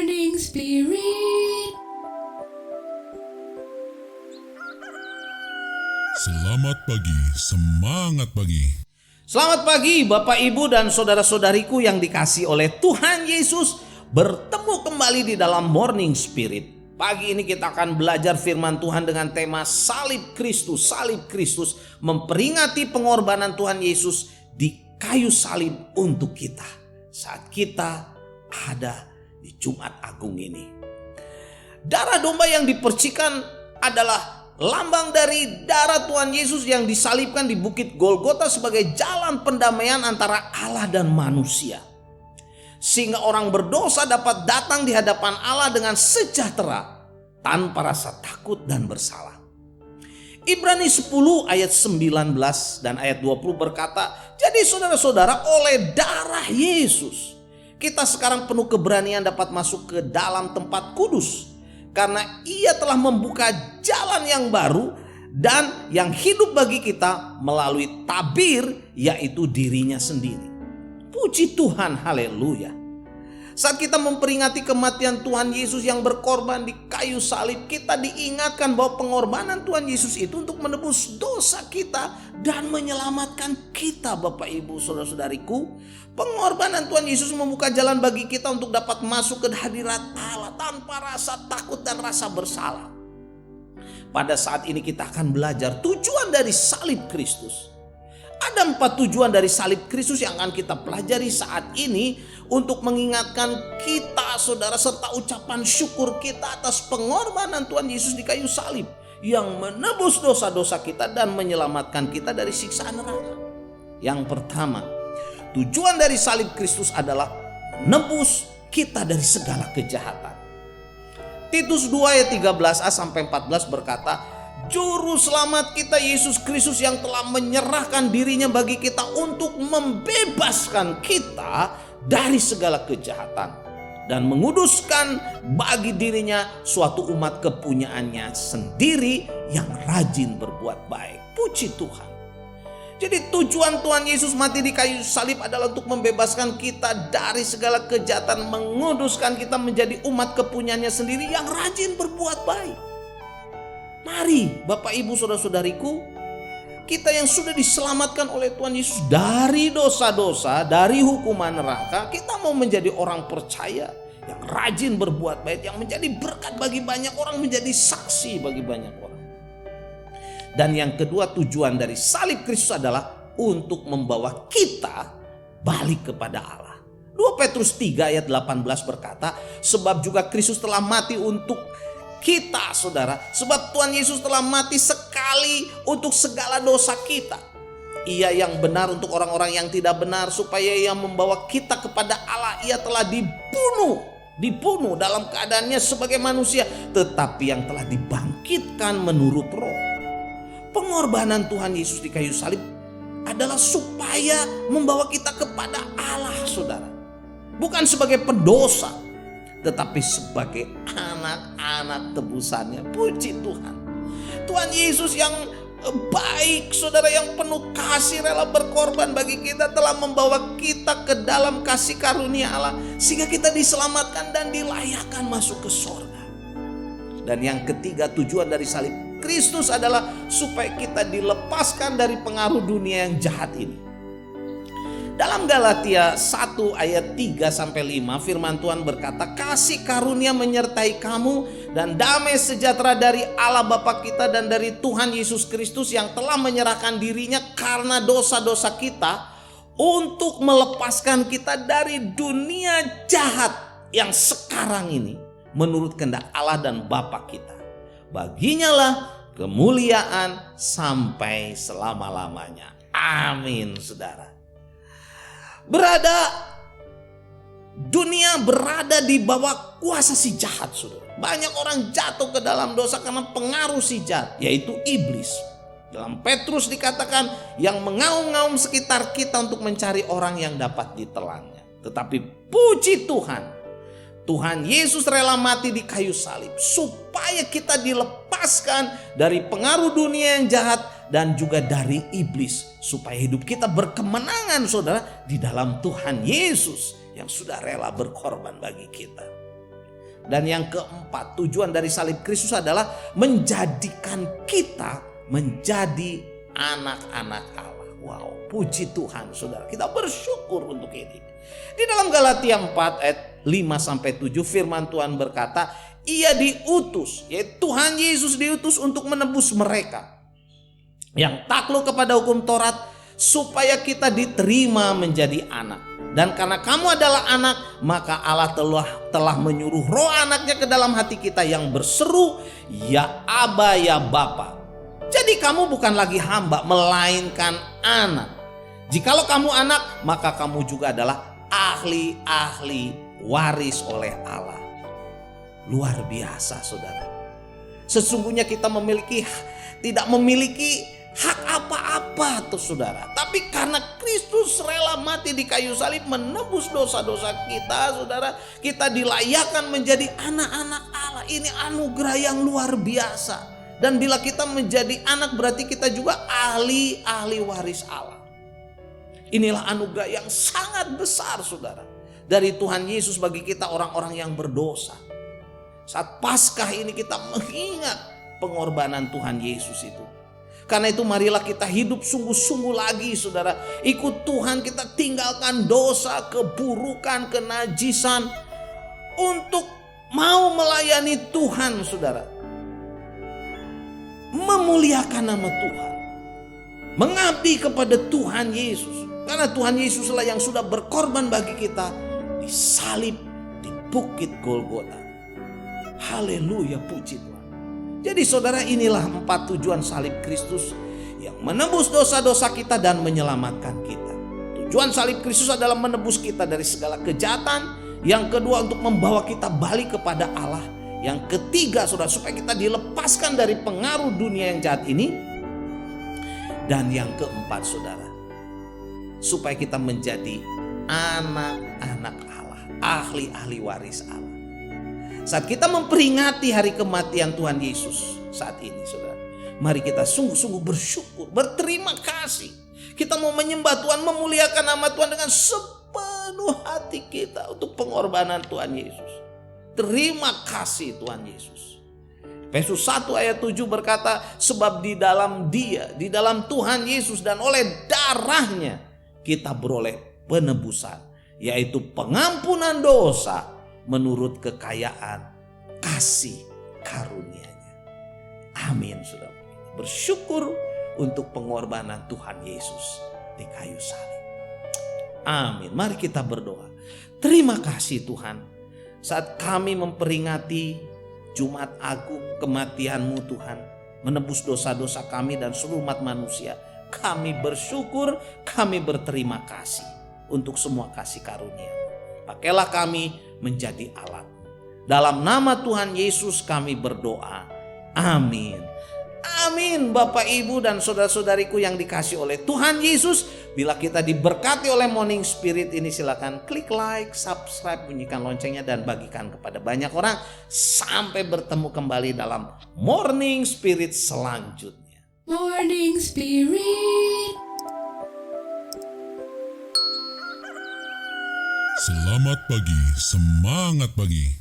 Morning Spirit. Selamat pagi, semangat pagi. Selamat pagi Bapak Ibu dan saudara-saudariku yang dikasihi oleh Tuhan Yesus. Bertemu kembali di dalam Morning Spirit. Pagi ini kita akan belajar firman Tuhan dengan tema Salib Kristus. Salib Kristus memperingati pengorbanan Tuhan Yesus di kayu salib untuk kita. Saat kita ada di Jumat Agung ini. Darah domba yang dipercikan adalah lambang dari darah Tuhan Yesus yang disalibkan di Bukit Golgota sebagai jalan pendamaian antara Allah dan manusia. Sehingga orang berdosa dapat datang di hadapan Allah dengan sejahtera tanpa rasa takut dan bersalah. Ibrani 10 ayat 19 dan ayat 20 berkata, "Jadi saudara-saudara, oleh darah Yesus kita sekarang penuh keberanian dapat masuk ke dalam tempat kudus. Karena ia telah membuka jalan yang baru dan yang hidup bagi kita melalui tabir, yaitu dirinya sendiri." Puji Tuhan, haleluya. Saat kita memperingati kematian Tuhan Yesus yang berkorban di kayu salib, kita diingatkan bahwa pengorbanan Tuhan Yesus itu untuk menebus dosa kita dan menyelamatkan kita, Bapak Ibu saudara-saudariku. Pengorbanan Tuhan Yesus membuka jalan bagi kita untuk dapat masuk ke hadirat Allah tanpa rasa takut dan rasa bersalah. Pada saat ini kita akan belajar tujuan dari salib Kristus. Ada 4 tujuan dari salib Kristus yang akan kita pelajari saat ini untuk mengingatkan kita, saudara, serta ucapan syukur kita atas pengorbanan Tuhan Yesus di kayu salib yang menebus dosa-dosa kita dan menyelamatkan kita dari siksaan neraka. Yang pertama, tujuan dari salib Kristus adalah menebus kita dari segala kejahatan. Titus 2 ayat 13a sampai 14 berkata, "Juru selamat kita Yesus Kristus yang telah menyerahkan dirinya bagi kita untuk membebaskan kita dari segala kejahatan dan menguduskan bagi dirinya suatu umat kepunyaannya sendiri yang rajin berbuat baik." Puji Tuhan. Jadi tujuan Tuhan Yesus mati di kayu salib adalah untuk membebaskan kita dari segala kejahatan, menguduskan kita menjadi umat kepunyaannya sendiri yang rajin berbuat baik. Mari Bapak Ibu saudara-saudariku, kita yang sudah diselamatkan oleh Tuhan Yesus dari dosa-dosa, dari hukuman neraka, kita mau menjadi orang percaya yang rajin berbuat baik, yang menjadi berkat bagi banyak orang, menjadi saksi bagi banyak orang. Dan yang kedua, tujuan dari salib Kristus adalah untuk membawa kita balik kepada Allah. 2 Petrus 3 ayat 18 berkata, "Sebab juga Kristus telah mati untuk kita, saudara. Sebab Tuhan Yesus telah mati sekali untuk segala dosa kita. Ia yang benar untuk orang-orang yang tidak benar, supaya ia membawa kita kepada Allah. Ia telah dibunuh dalam keadaannya sebagai manusia, tetapi yang telah dibangkitkan menurut roh." Pengorbanan Tuhan Yesus di kayu salib adalah supaya membawa kita kepada Allah, saudara. Bukan sebagai pendosa, tetapi sebagai anak-anak tebusannya. Puji Tuhan. Tuhan Yesus yang baik, saudara, yang penuh kasih, rela berkorban bagi kita, telah membawa kita ke dalam kasih karunia Allah sehingga kita diselamatkan dan dilayakkan masuk ke surga. Dan yang ketiga, tujuan dari salib Kristus adalah supaya kita dilepaskan dari pengaruh dunia yang jahat ini. Dalam Galatia 1 ayat 3 sampai 5 firman Tuhan berkata, "Kasih karunia menyertai kamu dan damai sejahtera dari Allah Bapa kita dan dari Tuhan Yesus Kristus yang telah menyerahkan dirinya karena dosa-dosa kita untuk melepaskan kita dari dunia jahat yang sekarang ini menurut kehendak Allah dan Bapa kita. Baginya lah kemuliaan sampai selama-lamanya." Amin, saudara. Dunia berada di bawah kuasa si jahat, saudara. Banyak orang jatuh ke dalam dosa karena pengaruh si jahat, yaitu iblis. Dalam Petrus dikatakan yang mengaum-ngaum sekitar kita untuk mencari orang yang dapat ditelannya. Tetapi puji Tuhan, Tuhan Yesus rela mati di kayu salib supaya kita dilepaskan dari pengaruh dunia yang jahat dan juga dari iblis, supaya hidup kita berkemenangan, saudara, di dalam Tuhan Yesus yang sudah rela berkorban bagi kita. Dan yang keempat, tujuan dari salib Kristus adalah menjadikan kita menjadi anak-anak Allah. Wow, puji Tuhan saudara. Kita bersyukur untuk ini. Di dalam Galatia 4 ayat 5-7 firman Tuhan berkata, ia diutus, yaitu Tuhan Yesus diutus untuk menebus mereka yang takluk kepada hukum Taurat, supaya kita diterima menjadi anak. Dan karena kamu adalah anak, maka Allah telah menyuruh roh anaknya ke dalam hati kita yang berseru, ya Aba, ya Bapa. Jadi kamu bukan lagi hamba, melainkan anak. Jikalau kamu anak, maka kamu juga adalah ahli-ahli waris oleh Allah. Luar biasa saudara. Sesungguhnya kita tidak memiliki hak apa-apa tuh saudara. Tapi karena Kristus rela mati di kayu salib menebus dosa-dosa kita saudara, kita dilayakkan menjadi anak-anak Allah. Ini anugerah yang luar biasa. Dan bila kita menjadi anak berarti kita juga ahli-ahli waris Allah. Inilah anugerah yang sangat besar saudara, dari Tuhan Yesus bagi kita orang-orang yang berdosa. Saat Paskah ini kita mengingat pengorbanan Tuhan Yesus itu. Karena itu marilah kita hidup sungguh-sungguh lagi saudara. Ikut Tuhan, kita tinggalkan dosa, keburukan, kenajisan, untuk mau melayani Tuhan saudara. Memuliakan nama Tuhan. Mengabdi kepada Tuhan Yesus. Karena Tuhan Yesuslah yang sudah berkorban bagi kita disalib di bukit Golgota. Haleluya, puji Tuhan. Jadi saudara, inilah 4 tujuan salib Kristus yang menebus dosa-dosa kita dan menyelamatkan kita. Tujuan salib Kristus adalah menebus kita dari segala kejahatan. Yang kedua, untuk membawa kita balik kepada Allah. Yang ketiga saudara, supaya kita dilepaskan dari pengaruh dunia yang jahat ini. Dan yang keempat saudara, supaya kita menjadi anak-anak Allah, ahli-ahli waris Allah. Saat kita memperingati hari kematian Tuhan Yesus saat ini saudara, mari kita sungguh-sungguh bersyukur, berterima kasih. Kita mau menyembah Tuhan, memuliakan nama Tuhan dengan sepenuh hati kita untuk pengorbanan Tuhan Yesus. Terima kasih Tuhan Yesus. Efesus 1 ayat 7 berkata, sebab di dalam Dia, di dalam Tuhan Yesus dan oleh darahnya kita beroleh penebusan, yaitu pengampunan dosa menurut kekayaan kasih karunia-Nya. Amin saudara. Bersyukur untuk pengorbanan Tuhan Yesus di kayu salib. Amin. Mari kita berdoa. Terima kasih Tuhan, saat kami memperingati Jumat Agung kematian-Mu Tuhan, menebus dosa-dosa kami dan seluruh umat manusia. Kami bersyukur, kami berterima kasih untuk semua kasih karunia. Pakailah kami menjadi alat. Dalam nama Tuhan Yesus kami berdoa. Amin. Amin. Bapak, Ibu, dan saudara-saudariku yang dikasih oleh Tuhan Yesus, bila kita diberkati oleh Morning Spirit ini, silakan klik like, subscribe, bunyikan loncengnya, dan bagikan kepada banyak orang. Sampai bertemu kembali dalam Morning Spirit selanjutnya. Morning Spirit. Selamat pagi, semangat pagi.